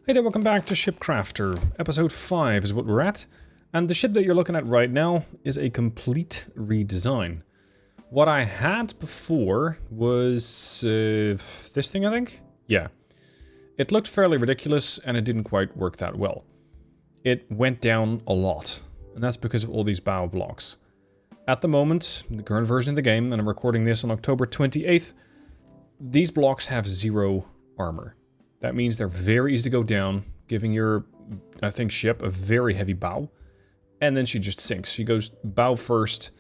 Hey there, welcome back to ShipCrafter. Episode 5 is what we're at. And the ship that you're looking at right now is a complete redesign. What I had before was this thing, I think? Yeah. It looked fairly ridiculous and it didn't quite work that well. It went down a lot. And that's because of all these bow blocks. At the moment, the current version of the game, and I'm recording this on October 28th, these blocks have 0 armor. That means they're very easy to go down, giving your, I think, ship a very heavy bow. And then she just sinks. She goes bow first.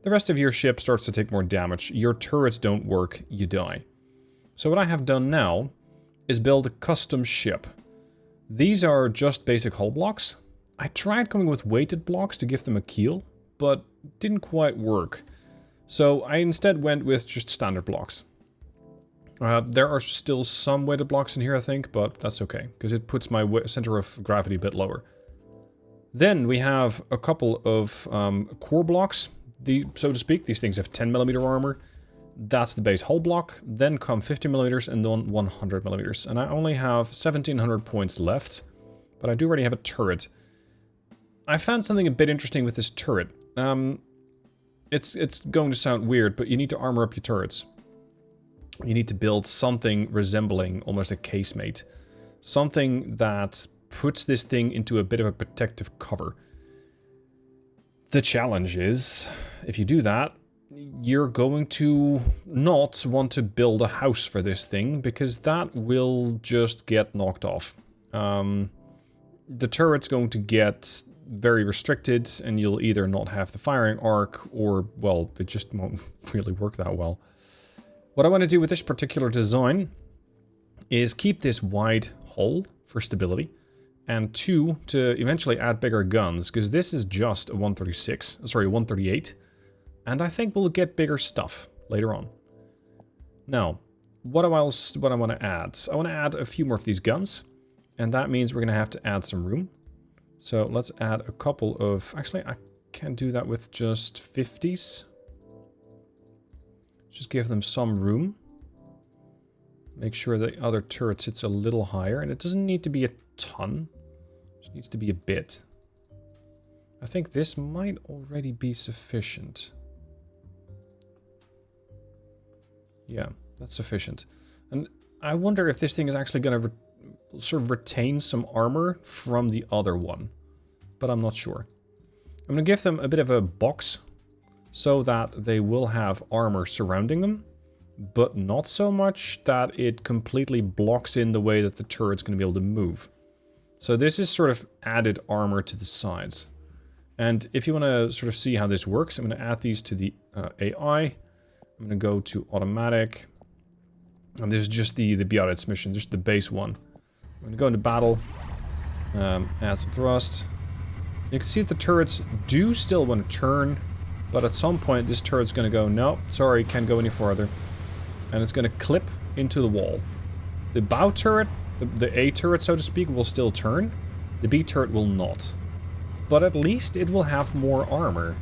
The rest of your ship starts to take more damage. Your turrets don't work, you die. So what I have done now is build a custom ship. These are just basic hull blocks. I tried coming with weighted blocks to give them a keel, but didn't quite work. So I instead went with just standard blocks. There are still some weighted blocks in here, I think, but that's okay, because it puts my center of gravity a bit lower. Then we have a couple of core blocks, so to speak. These things have 10mm armor. That's the base hull block. Then come 50mm and then 100mm. And I only have 1700 points left, but I do already have a turret. I found something a bit interesting with this turret. It's going to sound weird, but you need to armor up your turrets. You need to build something resembling almost a casemate. Something that puts this thing into a bit of a protective cover. The challenge is, if you do that, you're going to not want to build a house for this thing, because that will just get knocked off. The turret's going to get very restricted, and you'll either not have the firing arc, or, well, it just won't really work that well. What I want to do with this particular design is keep this wide hull for stability, and 2, to eventually add bigger guns, because this is just a 138, and I think we'll get bigger stuff later on. Now, what else? What I want to add? I want to add a few more of these guns, and that means we're going to have to add some room. So let's add a couple of... Actually, I can do that with just 50s. Just give them some room. Make sure the other turret sits a little higher. And it doesn't need to be a ton. It just needs to be a bit. I think this might already be sufficient. Yeah, that's sufficient. And I wonder if this thing is actually going to sort of retain some armor from the other one. But I'm not sure. I'm going to give them a bit of a box, so that they will have armor surrounding them, but not so much that it completely blocks in the way that the turret's going to be able to move. So this is sort of added armor to the sides. And if you want to sort of see how this works, I'm going to add these to the AI. I'm going to go to automatic. And this is just the buoyancy mission, just the base one. I'm going to go into battle, add some thrust. You can see that the turrets do still want to turn, but at some point this turret's going to go, no, sorry, can't go any farther. And it's going to clip into the wall. The bow turret, the A turret so to speak, will still turn. The B turret will not. But at least it will have more armor.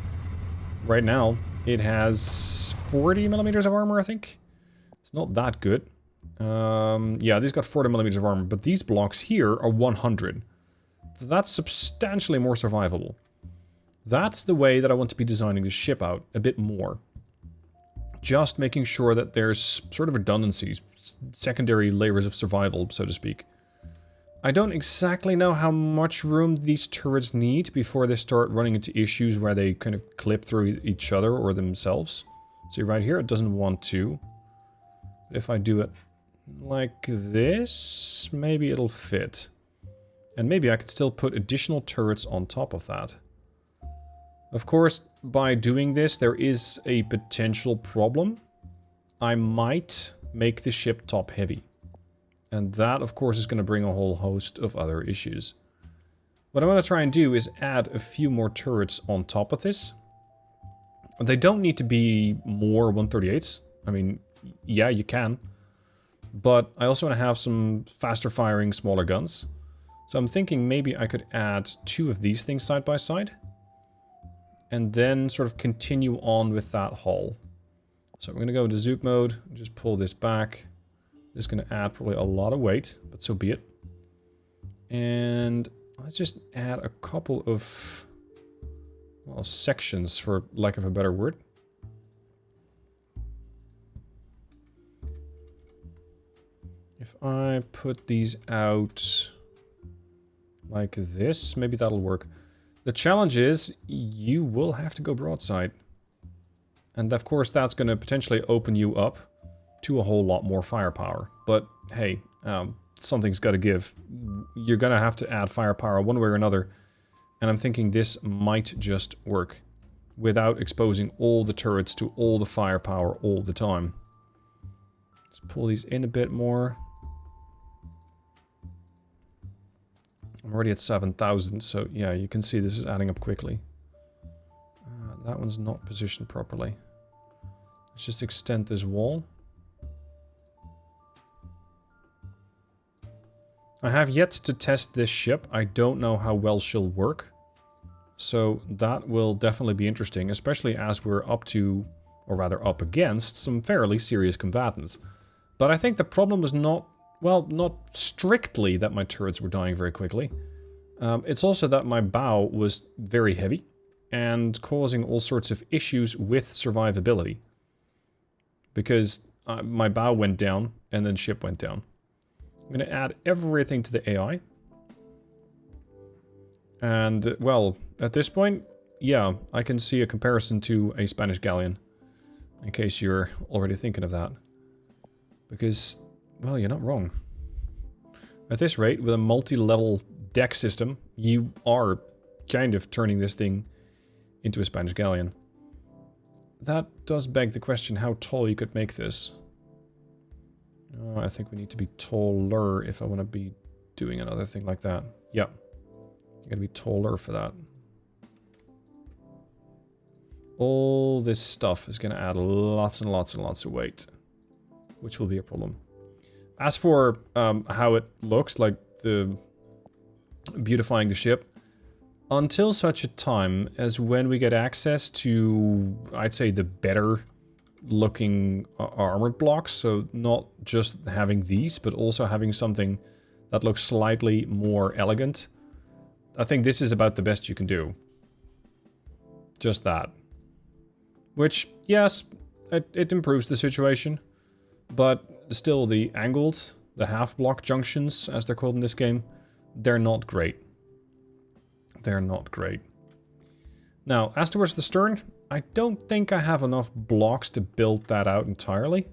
Right now, it has 40mm of armor, I think. It's not that good. Yeah, these got 40mm of armor, but these blocks here are 100. That's substantially more survivable. That's the way that I want to be designing the ship out a bit more. Just making sure that there's sort of redundancies, secondary layers of survival, so to speak. I don't exactly know how much room these turrets need before they start running into issues where they kind of clip through each other or themselves. See right here, it doesn't want to. If I do it like this, maybe it'll fit. And maybe I could still put additional turrets on top of that. Of course, by doing this, there is a potential problem. I might make the ship top heavy. And that, of course, is going to bring a whole host of other issues. What I'm going to try and do is add a few more turrets on top of this. They don't need to be more 138s. I mean, yeah, you can. But I also want to have some faster firing, smaller guns. So I'm thinking maybe I could add 2 of these things side by side. And then sort of continue on with that hull. So I'm going to go into zoop mode, just pull this back. This is going to add probably a lot of weight, but so be it. And let's just add a couple of, well, sections, for lack of a better word. If I put these out like this, maybe that'll work. The challenge is you will have to go broadside. And of course that's going to potentially open you up to a whole lot more firepower. But hey, something's got to give. You're going to have to add firepower one way or another. And I'm thinking this might just work without exposing all the turrets to all the firepower all the time. Let's pull these in a bit more. I'm already at 7,000, so yeah, you can see this is adding up quickly. That one's not positioned properly. Let's just extend this wall. I have yet to test this ship. I don't know how well she'll work. So that will definitely be interesting, especially as we're up to, or rather up against, some fairly serious combatants. But I think the problem was not, well, not strictly that my turrets were dying very quickly. It's also that my bow was very heavy and causing all sorts of issues with survivability. Because my bow went down and then ship went down. I'm going to add everything to the AI. And, well, at this point, yeah, I can see a comparison to a Spanish galleon. In case you're already thinking of that. Because, well, you're not wrong. At this rate, with a multi-level deck system, you are kind of turning this thing into a Spanish galleon. That does beg the question how tall you could make this. I think we need to be taller if I want to be doing another thing like that. Yeah. You gotta be taller for that. All this stuff is gonna add lots and lots and lots of weight, which will be a problem. As for how it looks, like the beautifying the ship, until such a time as when we get access to, I'd say, the better looking armored blocks, so not just having these, but also having something that looks slightly more elegant. I think this is about the best you can do. Just that. Which, yes, it improves the situation, but still the angled, the half-block junctions, as they're called in this game, they're not great. They're not great. Now, as towards the stern, I don't think I have enough blocks to build that out entirely.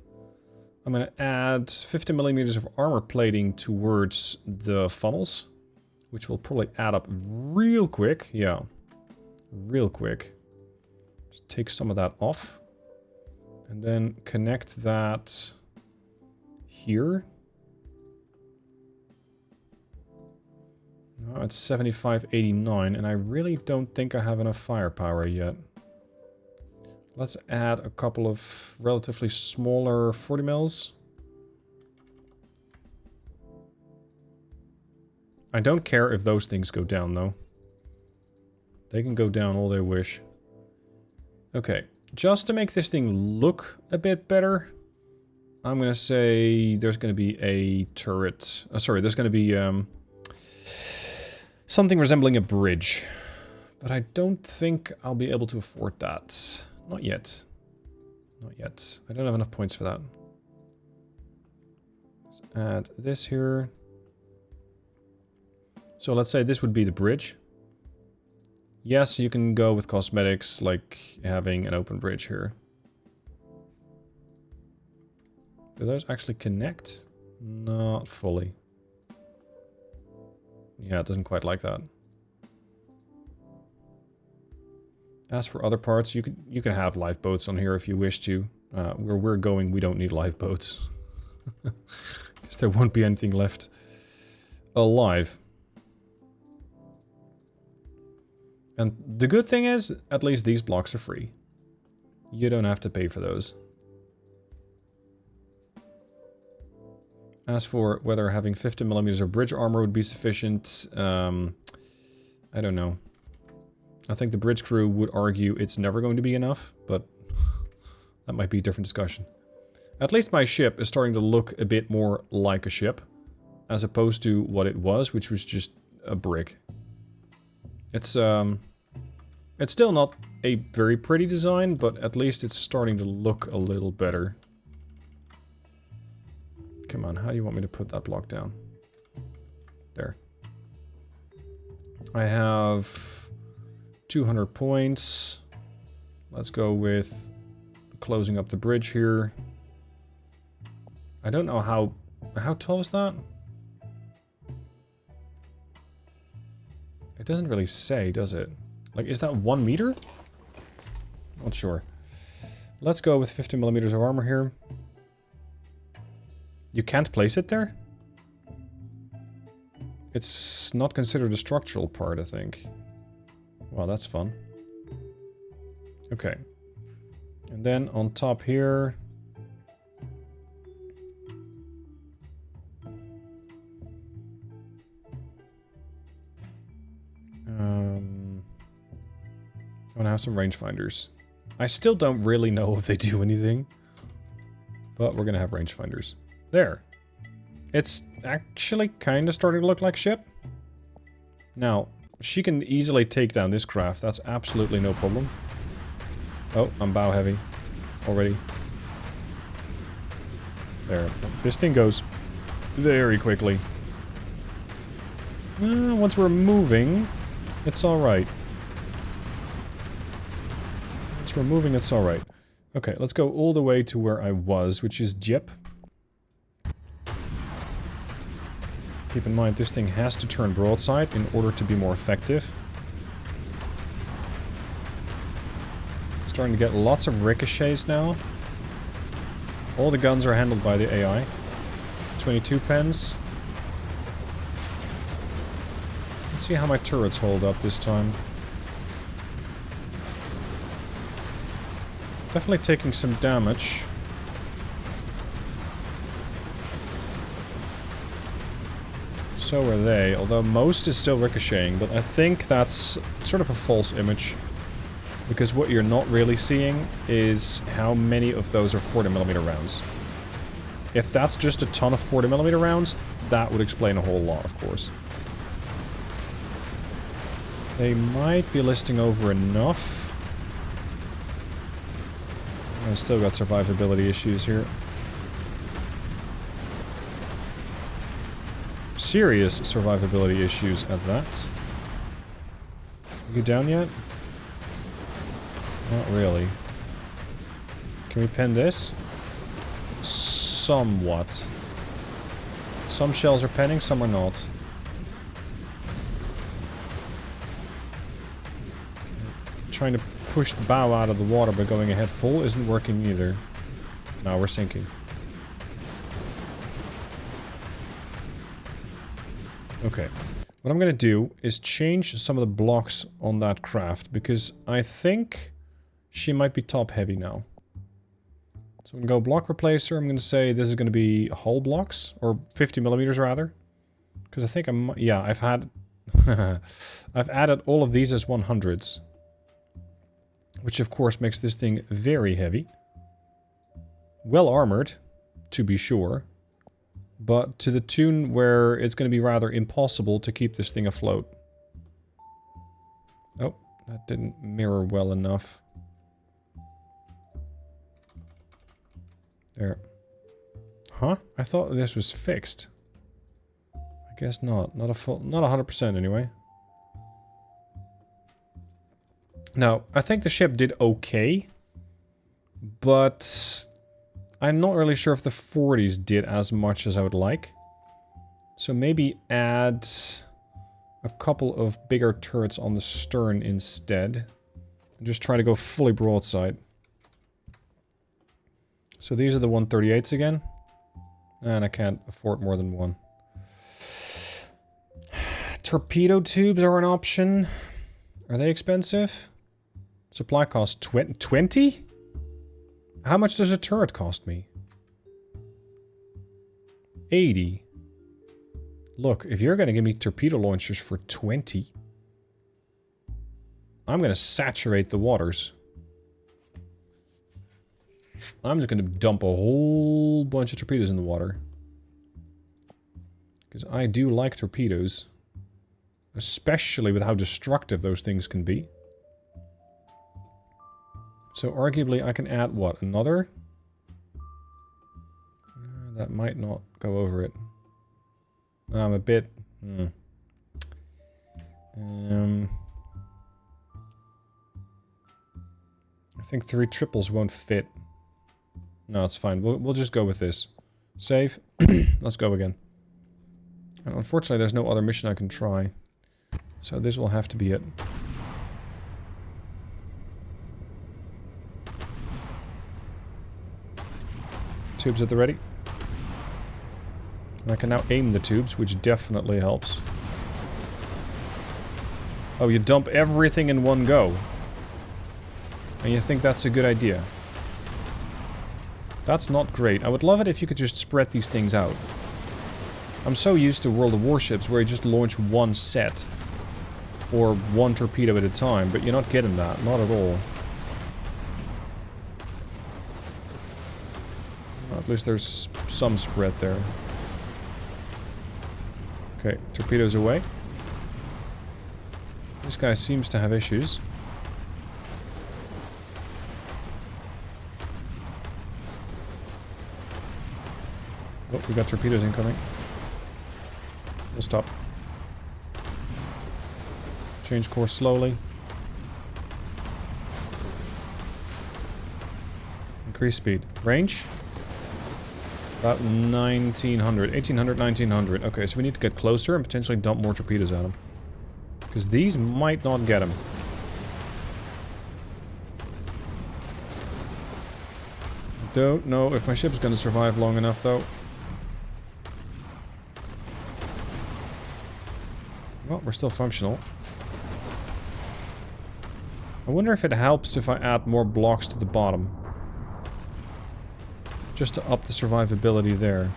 I'm going to add 50 millimeters of armor plating towards the funnels, which will probably add up real quick. Yeah, real quick. Just take some of that off. And then connect that here. Now it's 7589, and I really don't think I have enough firepower yet. Let's add a couple of relatively smaller 40 mils. I don't care if those things go down, though. They can go down all they wish. Okay, just to make this thing look a bit better, I'm going to say there's going to be a turret. Sorry, there's going to be something resembling a bridge. But I don't think I'll be able to afford that. Not yet. Not yet. I don't have enough points for that. Let's add this here. So let's say this would be the bridge. Yes, you can go with cosmetics, like having an open bridge here. Do those actually connect? Not fully. Yeah, it doesn't quite like that. As for other parts, you can have lifeboats on here if you wish to. Where we're going, we don't need lifeboats. Because there won't be anything left alive. And the good thing is, at least these blocks are free. You don't have to pay for those. As for whether having 50 millimeters of bridge armor would be sufficient, I don't know. I think the bridge crew would argue it's never going to be enough, but that might be a different discussion. At least my ship is starting to look a bit more like a ship. as opposed to what it was, which was just a brick. It's still not a very pretty design, but at least it's starting to look a little better. Come on, how do you want me to put that block down? There. I have 200 points. Let's go with closing up the bridge here. I don't know how tall is that? It doesn't really say, does it? Like, is that 1 meter? Not sure. Let's go with 50 millimeters of armor here. You can't place it there? It's not considered a structural part, I think. Wow, that's fun. Okay. And then on top here... I want to have some rangefinders. I still don't really know if they do anything. But we're going to have rangefinders. There. It's actually kind of starting to look like ship. Now, she can easily take down this craft. That's absolutely no problem. Oh, I'm bow heavy already. There. This thing goes very quickly. Once we're moving, it's alright. Once we're moving, it's alright. Okay, let's go all the way to where I was, which is Jip. Keep in mind, this thing has to turn broadside in order to be more effective. Starting to get lots of ricochets now. All the guns are handled by the AI. 22 pens. Let's see how my turrets hold up this time. Definitely taking some damage. So are they, although most is still ricocheting, but I think that's sort of a false image. Because what you're not really seeing is how many of those are 40mm rounds. If that's just a ton of 40mm rounds, that would explain a whole lot, of course. They might be listing over enough. I've still got survivability issues here. Serious survivability issues at that. You down yet? Not really. Can we pen this? Somewhat. Some shells are penning, some are not. Trying to push the bow out of the water by going ahead full isn't working either. Now we're sinking. Okay. What I'm going to do is change some of the blocks on that craft, because I think she might be top heavy now. So I'm going to go block replacer. I'm going to say this is going to be hull blocks, or 50mm rather. Because I think I'm... yeah, I've had... I've added all of these as 100s. Which of course makes this thing very heavy. Well armored, to be sure. But to the tune where it's going to be rather impossible to keep this thing afloat. Oh, that didn't mirror well enough. There. Huh? I thought this was fixed. I guess not. Not 100% anyway. Now, I think the ship did okay. But I'm not really sure if the 40s did as much as I would like. So maybe add a couple of bigger turrets on the stern instead. And just try to go fully broadside. So these are the 138s again. And I can't afford more than one. Torpedo tubes are an option. Are they expensive? Supply cost 20? How much does a turret cost me? 80. Look, if you're going to give me torpedo launchers for 20, I'm going to saturate the waters. I'm just going to dump a whole bunch of torpedoes in the water. Because I do like torpedoes. Especially with how destructive those things can be. So arguably I can add, what, another? That might not go over it. I'm a bit... I think 3 triples won't fit. No, it's fine. We'll just go with this. Save. Let's go again. And unfortunately, there's no other mission I can try. So this will have to be it. Tubes at the ready. And I can now aim the tubes, which definitely helps. Oh, you dump everything in one go. And you think that's a good idea. That's not great. I would love it if you could just spread these things out. I'm so used to World of Warships where you just launch one set. Or one torpedo at a time, but you're not getting that. Not at all. Well, at least there's some spread there. Okay, torpedoes away. This guy seems to have issues. Oh, we got torpedoes incoming. We'll stop. Change course slowly. Increase speed. Range? About 1900. 1800, 1900. Okay, so we need to get closer and potentially dump more torpedoes at them. Because these might not get him. Don't know if my ship's gonna survive long enough, though. Well, we're still functional. I wonder if it helps if I add more blocks to the bottom. Just to up the survivability there.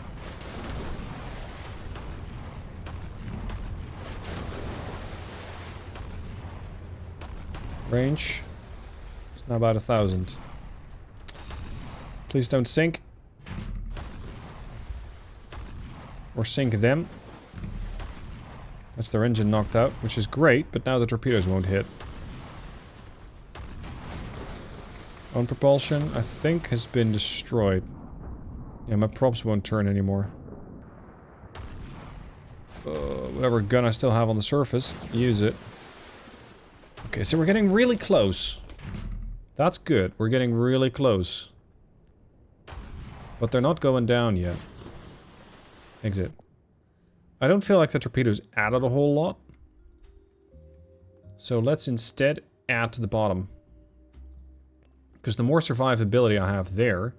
Range. It's now about 1000. Please don't sink. Or sink them. That's their engine knocked out, which is great, but now the torpedoes won't hit. Own propulsion, I think, has been destroyed. Yeah, my props won't turn anymore. Whatever gun I still have on the surface, use it. Okay, so we're getting really close. That's good. We're getting really close. But they're not going down yet. Exit. I don't feel like the torpedoes added a whole lot. So let's instead add to the bottom. Because the more survivability I have there,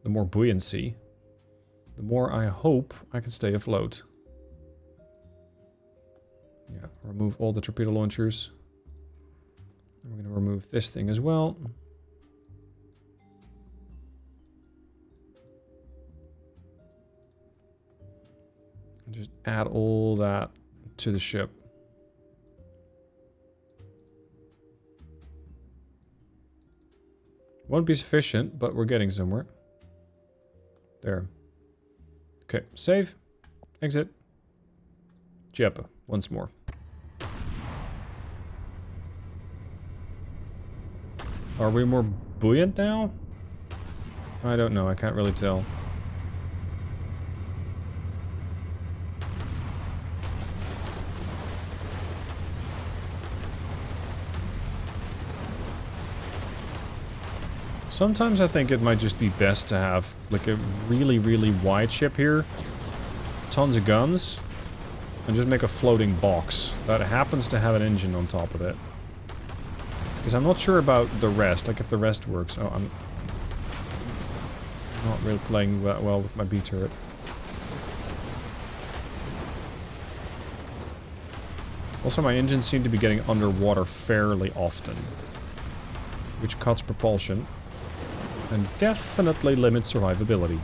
the more buoyancy, the more I hope I can stay afloat. Yeah, remove all the torpedo launchers. And we're going to remove this thing as well. And just add all that to the ship. Won't be sufficient, but we're getting somewhere. There. Okay, save. Exit. Jeppa, once more. Are we more buoyant now? I don't know, I can't really tell. Sometimes I think it might just be best to have like a really, really wide ship here. Tons of guns. And just make a floating box that happens to have an engine on top of it. Because I'm not sure about the rest, like if the rest works. Oh, I'm not really playing that well with my B turret. Also, my engines seem to be getting underwater fairly often. Which cuts propulsion. And definitely limits survivability.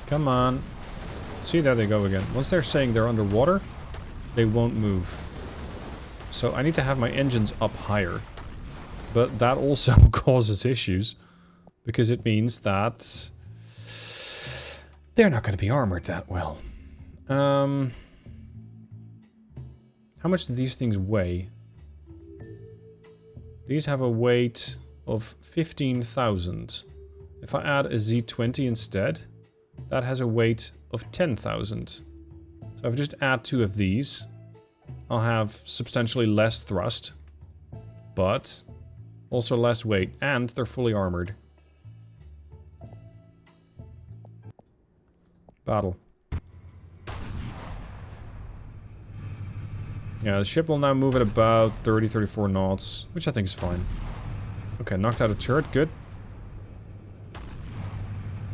Come on. See, there they go again. Once they're saying they're underwater, they won't move. So I need to have my engines up higher. But that also causes issues. Because it means that They're not going to be armored that well. How much do these things weigh? These have a weight of 15,000. If I add a Z20 instead, that has a weight of 10,000. So if I just add 2 of these, I'll have substantially less thrust, but also less weight, and they're fully armored. Battle. Yeah, the ship will now move at about 34 knots, which I think is fine. Okay, knocked out a turret, good.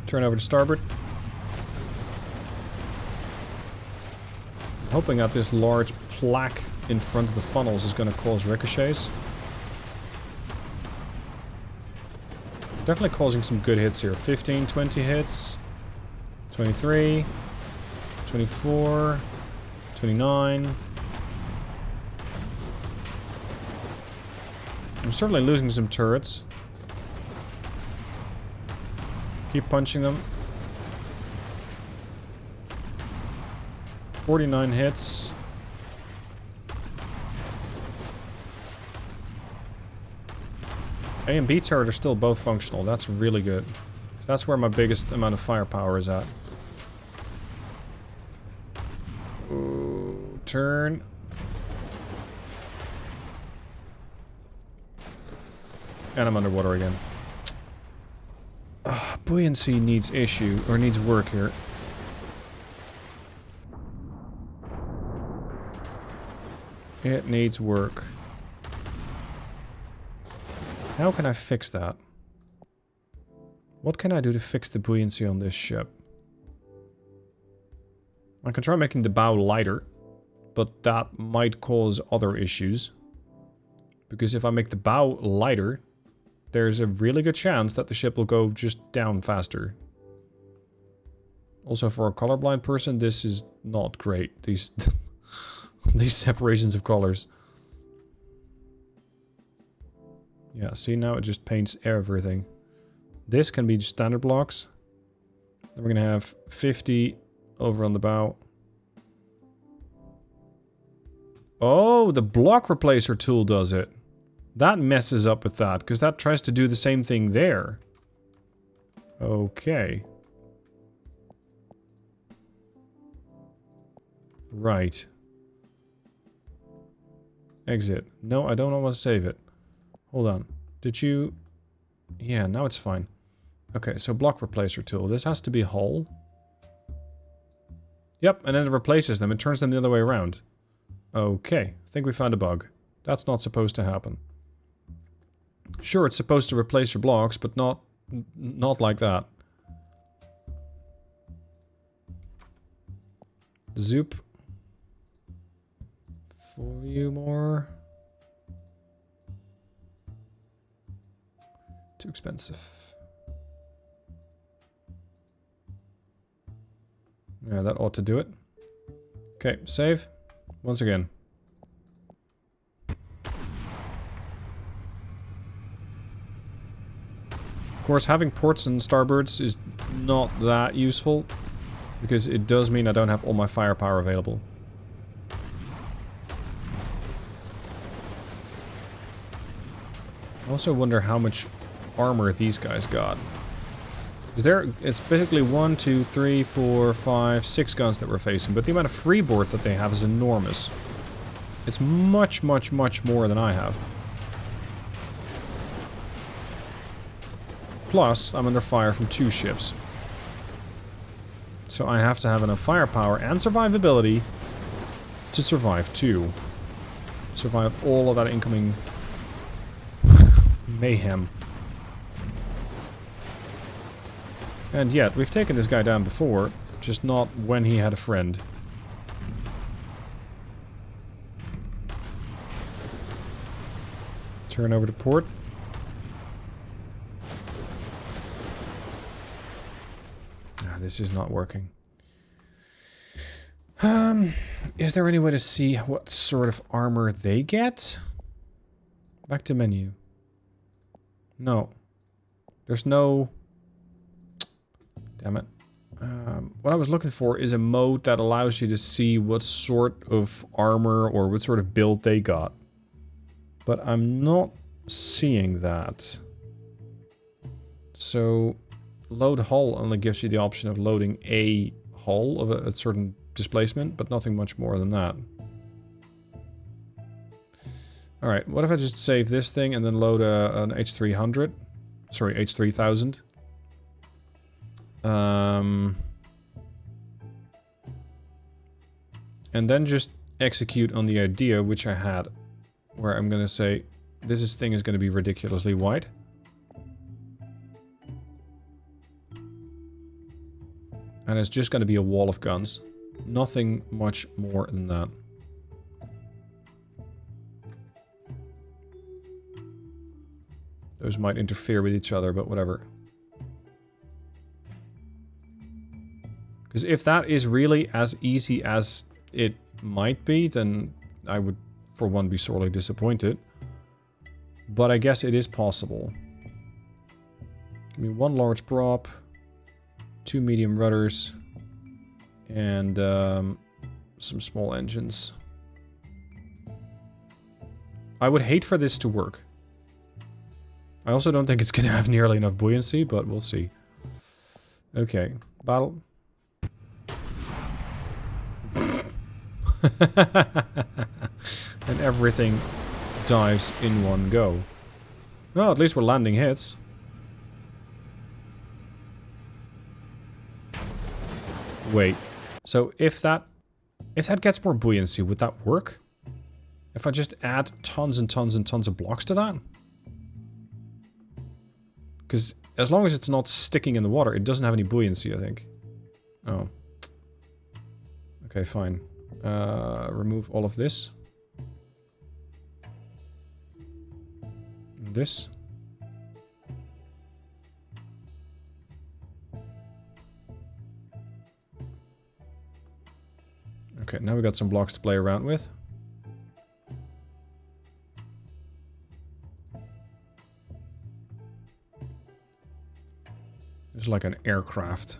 Turn over to starboard. I'm hoping that this large plaque in front of the funnels is going to cause ricochets. Definitely causing some good hits here. 15, 20 hits. 23. 24. 29. I'm certainly losing some turrets. Keep punching them. 49 hits. A and B turret are still both functional. That's really good. That's where my biggest amount of firepower is at. Ooh, turn. And I'm underwater again. Buoyancy needs needs work here. It needs work. How can I fix that? What can I do to fix the buoyancy on this ship? I can try making the bow lighter, but that might cause other issues. Because if I make the bow lighter, there's a really good chance that the ship will go just down faster. Also, for a colorblind person, this is not great. These these separations of colors. Yeah, see, now it just paints everything. This can be just standard blocks. Then we're gonna have 50 over on the bow. Oh, the block replacer tool does it. That messes up with that, because that tries to do the same thing there. Okay. Right. Exit. No, I don't want to save it. Hold on. Did you... Yeah, now it's fine. Okay, so block replacer tool. This has to be hull. Yep, and then it replaces them. It turns them the other way around. Okay, I think we found a bug. That's not supposed to happen. Sure, it's supposed to replace your blocks, but not like that. Zoop. Full view more. Too expensive. Yeah, that ought to do it. Okay, save. Once again. Of course, having ports and starboards is not that useful, because it does mean I don't have all my firepower available. I also wonder how much armor these guys got. It's basically 1, 2, 3, 4, 5, 6 guns that we're facing, but the amount of freeboard that they have is enormous. It's much, much, much more than I have. Plus, I'm under fire from 2 ships. So I have to have enough firepower and survivability to survive 2. Survive all of that incoming mayhem. And yet, we've taken this guy down before, just not when he had a friend. Turn over to port. This is not working. Is there any way to see what sort of armor they get? Back to menu. No. There's no... Damn it. What I was looking for is a mode that allows you to see what sort of armor or what sort of build they got. But I'm not seeing that. So, load hull only gives you the option of loading a hull of a certain displacement, but nothing much more than that. Alright, what if I just save this thing and then load an H300? Sorry, H3000. And then just execute on the idea which I had, where I'm gonna say, this thing is gonna be ridiculously wide. And it's just gonna be a wall of guns. Nothing much more than that. Those might interfere with each other, but whatever. Because if that is really as easy as it might be, then I would, for one, be sorely disappointed. But I guess it is possible. Give me one large prop, 2 medium rudders, and some small engines. I would hate for this to work. I also don't think it's going to have nearly enough buoyancy, but we'll see. Okay, battle. And everything dives in one go. Well, at least we're landing hits. Wait, so if that gets more buoyancy, would that work? If I just add tons and tons and tons of blocks to that? Because as long as it's not sticking in the water, it doesn't have any buoyancy, I think. Oh. Okay, fine. Remove all of this. This. Okay, now we got some blocks to play around with. It's like an aircraft.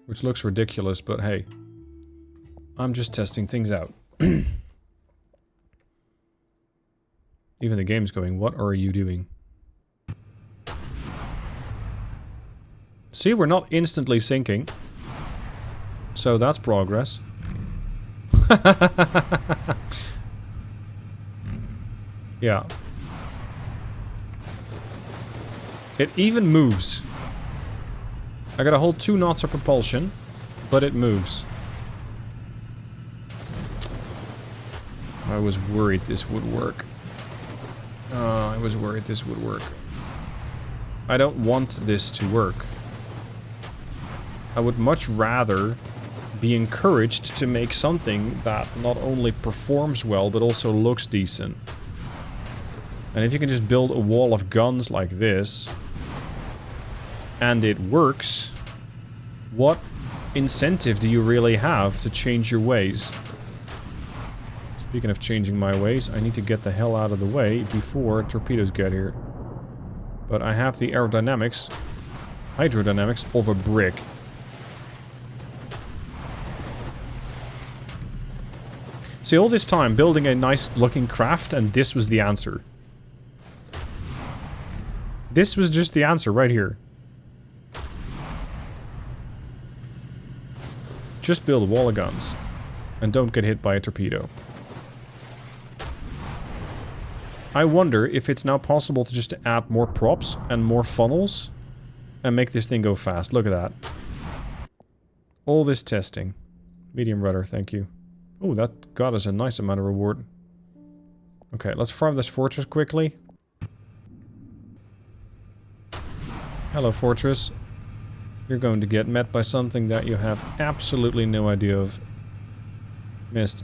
Which looks ridiculous, but hey. I'm just testing things out. Even the game's going, what are you doing? See, we're not instantly sinking. So that's progress. Yeah. It even moves. I got a whole 2 knots of propulsion, but it moves. I was worried this would work. I was worried this would work. I don't want this to work. I would much rather be encouraged to make something that not only performs well, but also looks decent. And if you can just build a wall of guns like this, and it works, what incentive do you really have to change your ways? Speaking of changing my ways, I need to get the hell out of the way before torpedoes get here. But I have the hydrodynamics of a brick. See, all this time building a nice looking craft, and this was the answer. This was just the answer right here. Just build a wall of guns. And don't get hit by a torpedo. I wonder if it's now possible to just add more props and more funnels and make this thing go fast. Look at that. All this testing. Medium rudder, thank you. Oh, that got us a nice amount of reward. Okay, let's farm this fortress quickly. Hello, fortress. You're going to get met by something that you have absolutely no idea of. Missed.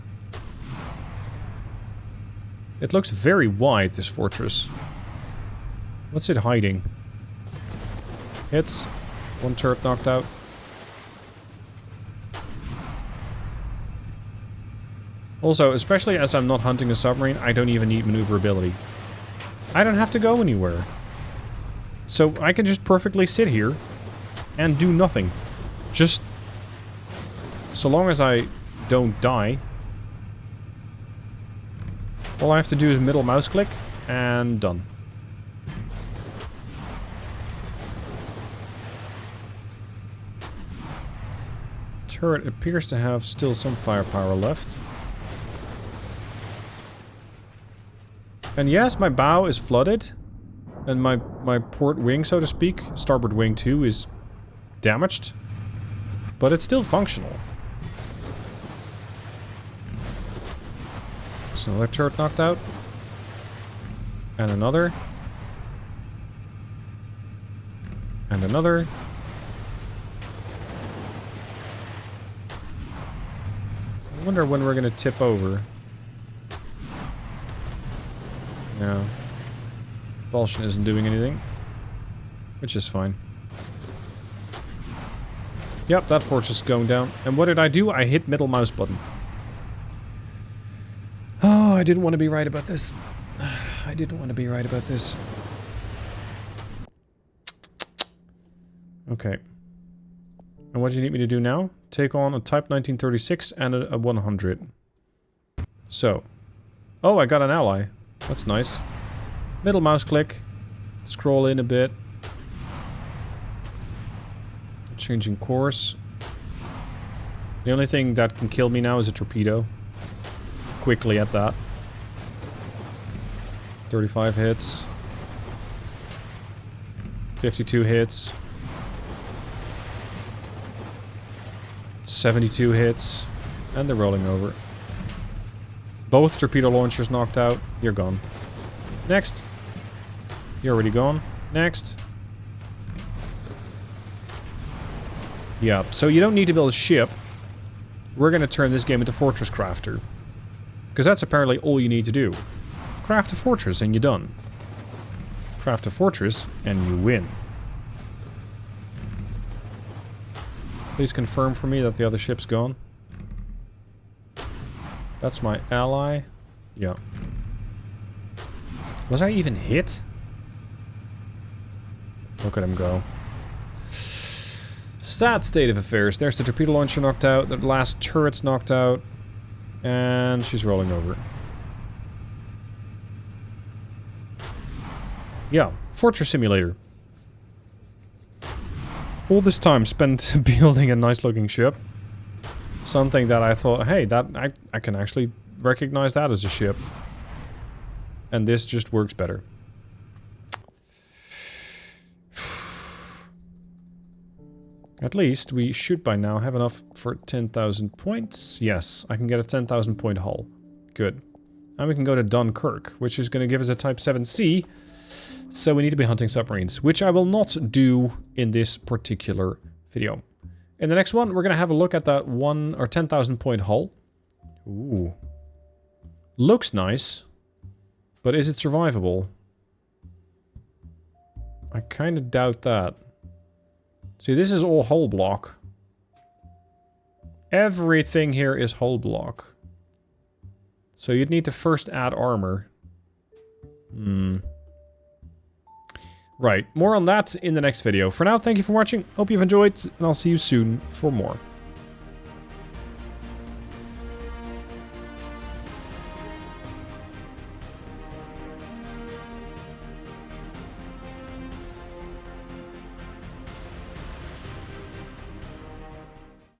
It looks very wide, this fortress. What's it hiding? Hits. One turret knocked out. Also, especially as I'm not hunting a submarine, I don't even need maneuverability. I don't have to go anywhere. So I can just perfectly sit here and do nothing. Just so long as I don't die. All I have to do is middle mouse click and done. Turret appears to have still some firepower left. And yes, my bow is flooded. And my port wing, so to speak, starboard wing too, is damaged. But it's still functional. So another turret knocked out. And another. And another. I wonder when we're gonna tip over. No. Propulsion isn't doing anything. Which is fine. Yep, that fortress is going down. And what did I do? I hit middle mouse button. Oh, I didn't want to be right about this. I didn't want to be right about this. Okay. And what do you need me to do now? Take on a Type 1936 and a 100. So. Oh, I got an ally. That's nice. Middle mouse click. Scroll in a bit. Changing course. The only thing that can kill me now is a torpedo. Quickly at that. 35 hits. 52 hits. 72 hits. And they're rolling over. Both torpedo launchers knocked out. You're gone. Next. You're already gone. Next. Yeah, so you don't need to build a ship. We're going to turn this game into Fortress Crafter. Because that's apparently all you need to do. Craft a fortress and you're done. Craft a fortress and you win. Please confirm for me that the other ship's gone. That's my ally. Yeah. Was I even hit? Look at him go. Sad state of affairs. There's the torpedo launcher knocked out. The last turret's knocked out. And she's rolling over. Yeah. Fortress Simulator. All this time spent building a nice looking ship. Something that I thought, hey, that I can actually recognize that as a ship. And this just works better. At least we should by now have enough for 10,000 points. Yes, I can get a 10,000 point hull. Good. And we can go to Dunkirk, which is going to give us a Type 7C. So we need to be hunting submarines, which I will not do in this particular video. In the next one, we're going to have a look at that 1 or 10,000 point hull. Ooh. Looks nice. But is it survivable? I kind of doubt that. See, this is all hull block. Everything here is hull block. So you'd need to first add armor. Right, more on that in the next video. For now, thank you for watching. Hope you've enjoyed, and I'll see you soon for more.